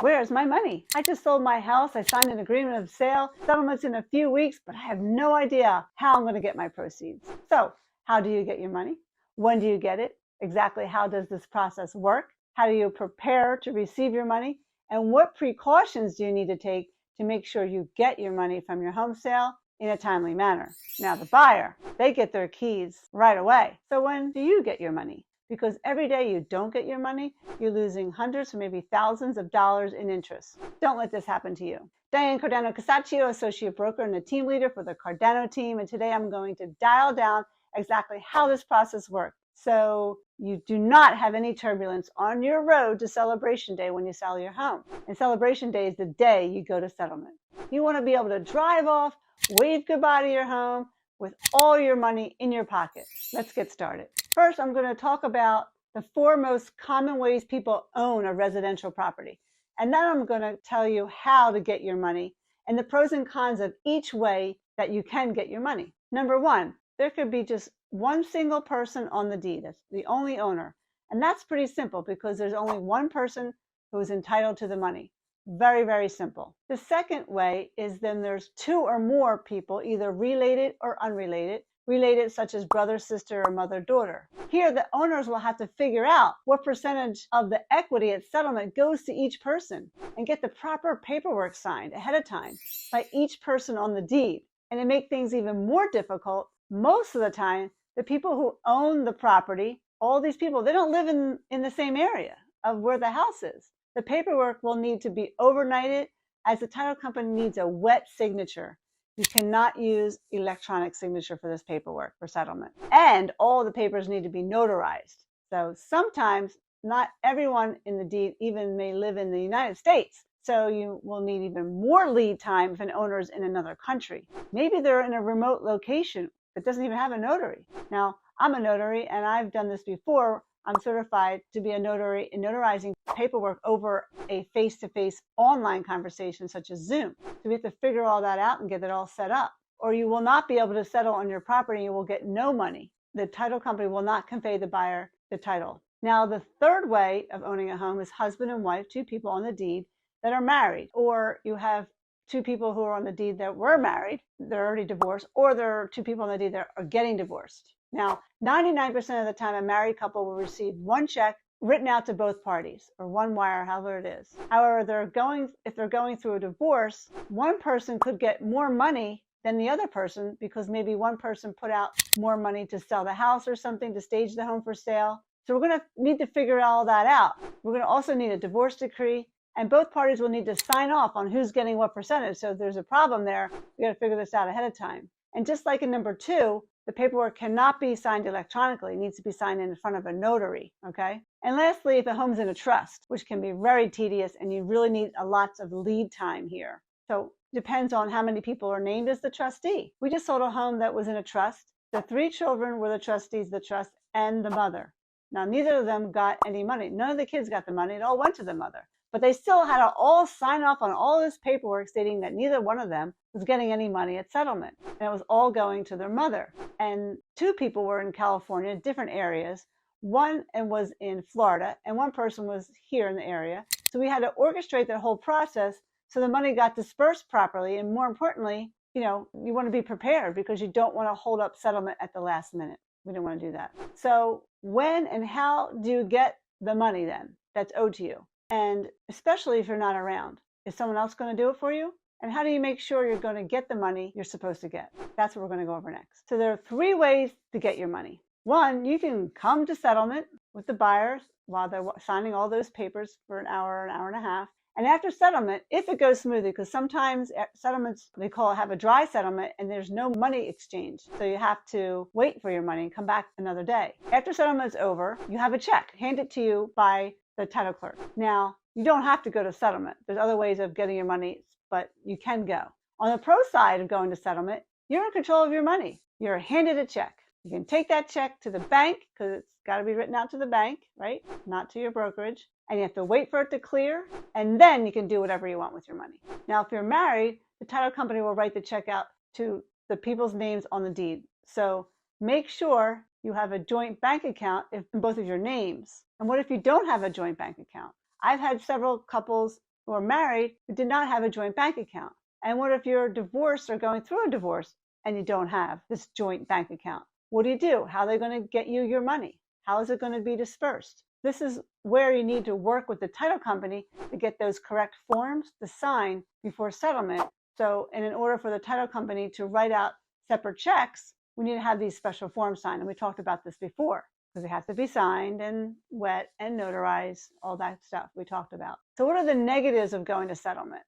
Where's my money? I just sold my house. I signed an agreement of sale. Settlement's in a few weeks, but I have no idea how I'm going to get my proceeds. So how do you get your money? When do you get it? Exactly how does this process work? How do you prepare to receive your money? And what precautions do you need to take to make sure you get your money from your home sale in a timely manner? Now the buyer, they get their keys right away. So when do you get your money? Because every day you don't get your money, you're losing hundreds or maybe thousands of dollars in interest. Don't let this happen to you. Diane Cardano-Casacio, Associate Broker and a Team Leader for the Cardano Team. And today I'm going to dial down exactly how this process works, so you do not have any turbulence on your road to Celebration Day when you sell your home. And Celebration Day is the day you go to settlement. You want to be able to drive off, wave goodbye to your home with all your money in your pocket. Let's get started. First, I'm going to talk about the 4 most common ways people own a residential property. And then I'm going to tell you how to get your money and the pros and cons of each way that you can get your money. Number 1, there could be just one single person on the deed. That's the only owner. And that's pretty simple because there's only one person who is entitled to the money. Very, very simple. The second way is then there's 2 or more people, either related or unrelated, related such as brother, sister, or mother, daughter. Here, the owners will have to figure out what percentage of the equity at settlement goes to each person and get the proper paperwork signed ahead of time by each person on the deed. And to make things even more difficult, most of the time, the people who own the property, all these people, they don't live in the same area of where the house is. The paperwork will need to be overnighted as the title company needs a wet signature. You cannot use electronic signature for this paperwork for settlement. And all the papers need to be notarized. So sometimes not everyone in the deed even may live in the United States. So you will need even more lead time if an owner is in another country. Maybe they're in a remote location that doesn't even have a notary. Now, I'm a notary and I've done this before. I'm certified to be a notary in notarizing paperwork over a face-to-face online conversation such as Zoom. So we have to figure all that out and get it all set up. Or you will not be able to settle on your property and you will get no money. The title company will not convey the buyer the title. Now, the third way of owning a home is husband and wife, 2 people on the deed that are married. Or you have 2 people who are on the deed that were married, they're already divorced, or there are 2 people on the deed that are getting divorced. Now, 99% of the time, a married couple will receive 1 check written out to both parties, or 1 wire, however it is. However, if they're going through a divorce, one person could get more money than the other person because maybe one person put out more money to sell the house or something, to stage the home for sale. So we're going to need to figure all that out. We're going to also need a divorce decree, and both parties will need to sign off on who's getting what percentage. So if there's a problem there, we got to figure this out ahead of time. And just like in number 2, the paperwork cannot be signed electronically. It needs to be signed in front of a notary, okay? And lastly, if the home's in a trust, which can be very tedious and you really need lots of lead time here. So depends on how many people are named as the trustee. We just sold a home that was in a trust. The 3 children were the trustees of the trust and the mother. Now, neither of them got any money. None of the kids got the money. It all went to the mother. But they still had to all sign off on all this paperwork stating that neither one of them was getting any money at settlement. And it was all going to their mother. And 2 people were in California, different areas. One was in Florida, and one person was here in the area. So we had to orchestrate that whole process so the money got dispersed properly. And more importantly, you want to be prepared because you don't want to hold up settlement at the last minute. We don't want to do that. So when and how do you get the money then that's owed to you? And especially if you're not around, is someone else going to do it for you? And how do you make sure you're going to get the money you're supposed to get? That's what we're going to go over next. So there are 3 ways to get your money. 1, you can come to settlement with the buyers while they're signing all those papers for an hour and a half. And after settlement, if it goes smoothly, because sometimes settlements, they call it, have a dry settlement and there's no money exchange. So you have to wait for your money and come back another day. After settlement's over, you have a check handed to you by the title clerk. Now, you don't have to go to settlement. There's other ways of getting your money, but you can go. On the pro side of going to settlement, you're in control of your money. You're handed a check. You can take that check to the bank because it's got to be written out to the bank, right? Not to your brokerage. And you have to wait for it to clear, and then you can do whatever you want with your money. Now, if you're married, the title company will write the check out to the people's names on the deed. So make sure you have a joint bank account in both of your names. And what if you don't have a joint bank account? I've had several couples who are married who did not have a joint bank account? And what if you're divorced or going through a divorce and you don't have this joint bank account? What do? How are they going to get you your money? How is it going to be dispersed? This is where you need to work with the title company to get those correct forms to sign before settlement. So, and in order for the title company to write out separate checks, we need to have these special forms signed. And we talked about this before, because they have to be signed and wet and notarized, all that stuff we talked about. So what are the negatives of going to settlement,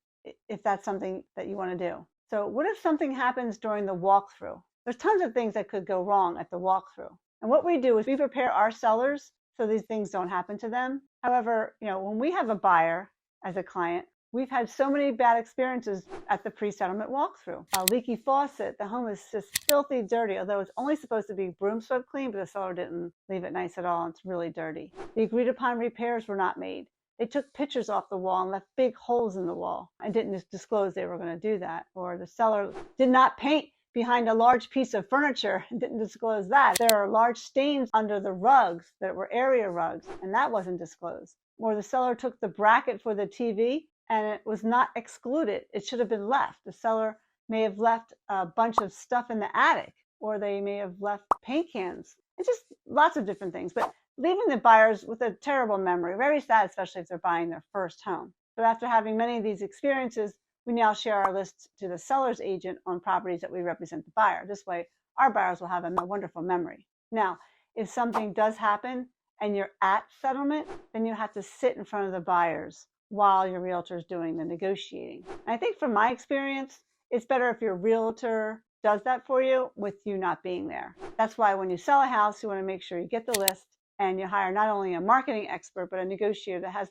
if that's something that you want to do? So what if something happens during the walkthrough? There's tons of things that could go wrong at the walkthrough. And what we do is we prepare our sellers so these things don't happen to them. However, when we have a buyer as a client, we've had so many bad experiences at the pre-settlement walkthrough. A leaky faucet, the home is just filthy dirty, although it's only supposed to be broom swept clean, but the seller didn't leave it nice at all. It's really dirty. The agreed upon repairs were not made. They took pictures off the wall and left big holes in the wall and didn't disclose they were going to do that. Or the seller did not paint behind a large piece of furniture and didn't disclose that. There are large stains under the rugs that were area rugs, and that wasn't disclosed. Or the seller took the bracket for the TV and it was not excluded. It should have been left. The seller may have left a bunch of stuff in the attic, or they may have left paint cans. It's just lots of different things, but leaving the buyers with a terrible memory, very sad, especially if they're buying their first home. But after having many of these experiences, we now share our list to the seller's agent on properties that we represent the buyer. This way, our buyers will have a wonderful memory. Now, if something does happen and you're at settlement, then you have to sit in front of the buyers while your realtor is doing the negotiating. And I think from my experience, it's better if your realtor does that for you with you not being there. That's why when you sell a house, you want to make sure you get the list and you hire not only a marketing expert, but a negotiator that has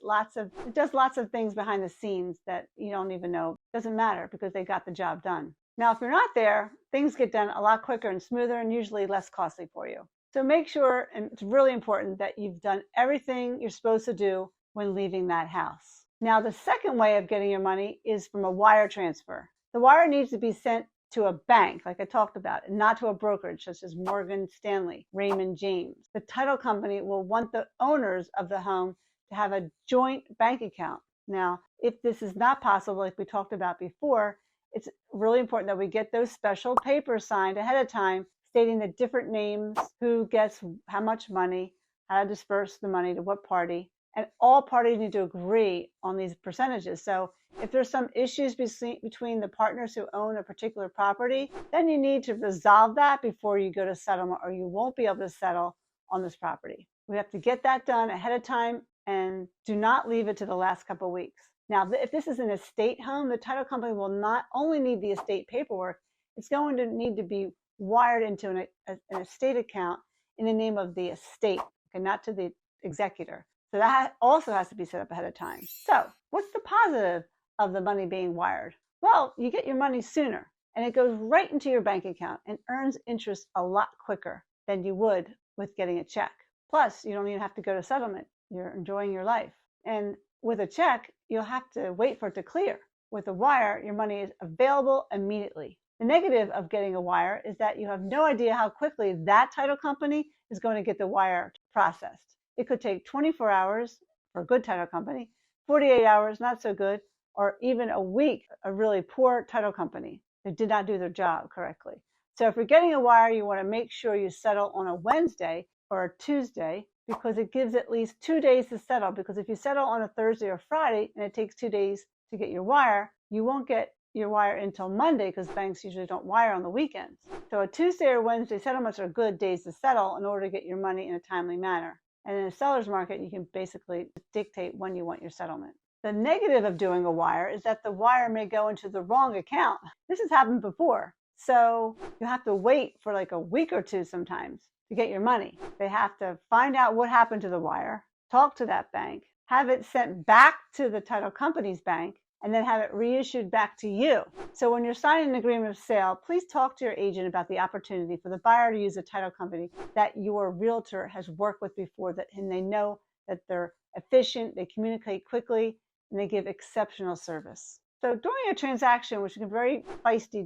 does lots of things behind the scenes that you don't even know. It doesn't matter because they got the job done. Now, if you're not there, things get done a lot quicker and smoother and usually less costly for you. So make sure, and it's really important, that you've done everything you're supposed to do when leaving that house. Now, the second way of getting your money is from a wire transfer. The wire needs to be sent to a bank, like I talked about, and not to a brokerage such as Morgan Stanley, Raymond James. The title company will want the owners of the home to have a joint bank account. Now, if this is not possible, like we talked about before, it's really important that we get those special papers signed ahead of time stating the different names, who gets how much money, how to disperse the money to what party, and all parties need to agree on these percentages. So if there's some issues between the partners who own a particular property, then you need to resolve that before you go to settlement, or you won't be able to settle on this property. We have to get that done ahead of time and do not leave it to the last couple of weeks. Now, if this is an estate home, the title company will not only need the estate paperwork, it's going to need to be wired into an estate account in the name of the estate, and not to the executor. So that also has to be set up ahead of time. So what's the positive of the money being wired? Well, you get your money sooner and it goes right into your bank account and earns interest a lot quicker than you would with getting a check. Plus, you don't even have to go to settlement. You're enjoying your life. And with a check, you'll have to wait for it to clear. With a wire, your money is available immediately. The negative of getting a wire is that you have no idea how quickly that title company is going to get the wire processed. It could take 24 hours for a good title company, 48 hours, not so good, or even a week, a really poor title company who did not do their job correctly. So if you're getting a wire, you want to make sure you settle on a Wednesday or a Tuesday, because it gives at least 2 days to settle. Because if you settle on a Thursday or Friday and it takes 2 days to get your wire, you won't get your wire until Monday, because banks usually don't wire on the weekends. So a Tuesday or Wednesday settlements are good days to settle in order to get your money in a timely manner. And in a seller's market, you can basically dictate when you want your settlement. The negative of doing a wire is that the wire may go into the wrong account. This has happened before. So you have to wait for like a week or two sometimes to get your money. They have to find out what happened to the wire, talk to that bank, have it sent back to the title company's bank, and then have it reissued back to you. So when you're signing an agreement of sale, please talk to your agent about the opportunity for the buyer to use a title company that your realtor has worked with before, and they know that they're efficient, they communicate quickly, and they give exceptional service. So during a transaction, which can be very feisty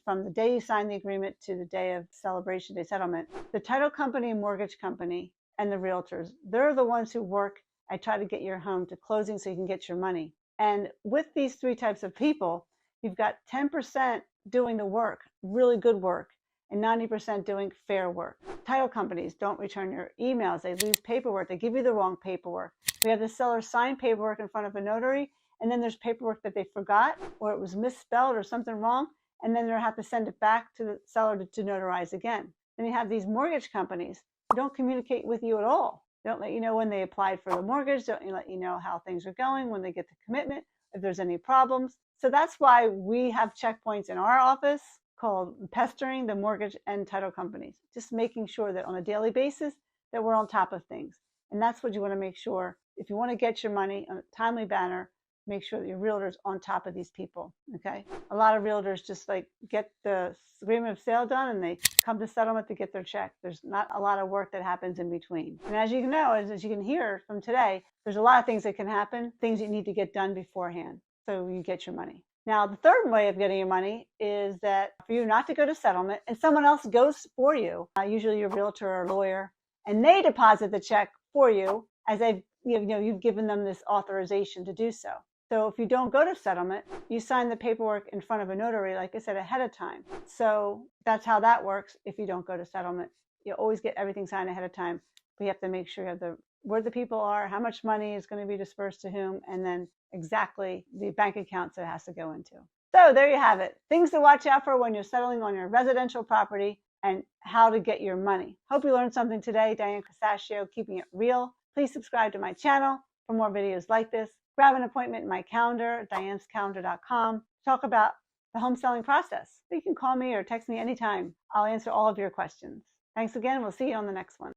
from the day you sign the agreement to the day of celebration day settlement, the title company, mortgage company, and the realtors, they're the ones who work and try to get your home to closing so you can get your money. And with these three types of people, you've got 10% doing the work, really good work, and 90% doing fair work. Title companies don't return your emails. They lose paperwork. They give you the wrong paperwork. We have the seller sign paperwork in front of a notary, and then there's paperwork that they forgot, or it was misspelled or something wrong, and then they'll have to send it back to the seller to notarize again. Then you have these mortgage companies who don't communicate with you at all. They don't let you know when they applied for the mortgage, don't let you know how things are going, when they get the commitment, if there's any problems. So that's why we have checkpoints in our office called pestering the mortgage and title companies, just making sure that on a daily basis that we're on top of things. And that's what you want to make sure. If you want to get your money on a timely manner, make sure that your realtor's on top of these people, okay? A lot of realtors just like get the agreement of sale done and they come to settlement to get their check. There's not a lot of work that happens in between. And as you know, as you can hear from today, there's a lot of things that can happen, things you need to get done beforehand so you get your money. Now, the third way of getting your money is that for you not to go to settlement and someone else goes for you, usually your realtor or lawyer, and they deposit the check for you as you've given them this authorization to do so. So if you don't go to settlement, you sign the paperwork in front of a notary, like I said, ahead of time. So that's how that works if you don't go to settlement. You always get everything signed ahead of time. But you have to make sure you have where the people are, how much money is going to be dispersed to whom, and then exactly the bank accounts it has to go into. So there you have it. Things to watch out for when you're settling on your residential property and how to get your money. Hope you learned something today. Diane Cardano-Casacio, keeping it real. Please subscribe to my channel for more videos like this. Grab an appointment in my calendar, dianescalendar.com. Talk about the home selling process. You can call me or text me anytime. I'll answer all of your questions. Thanks again. We'll see you on the next one.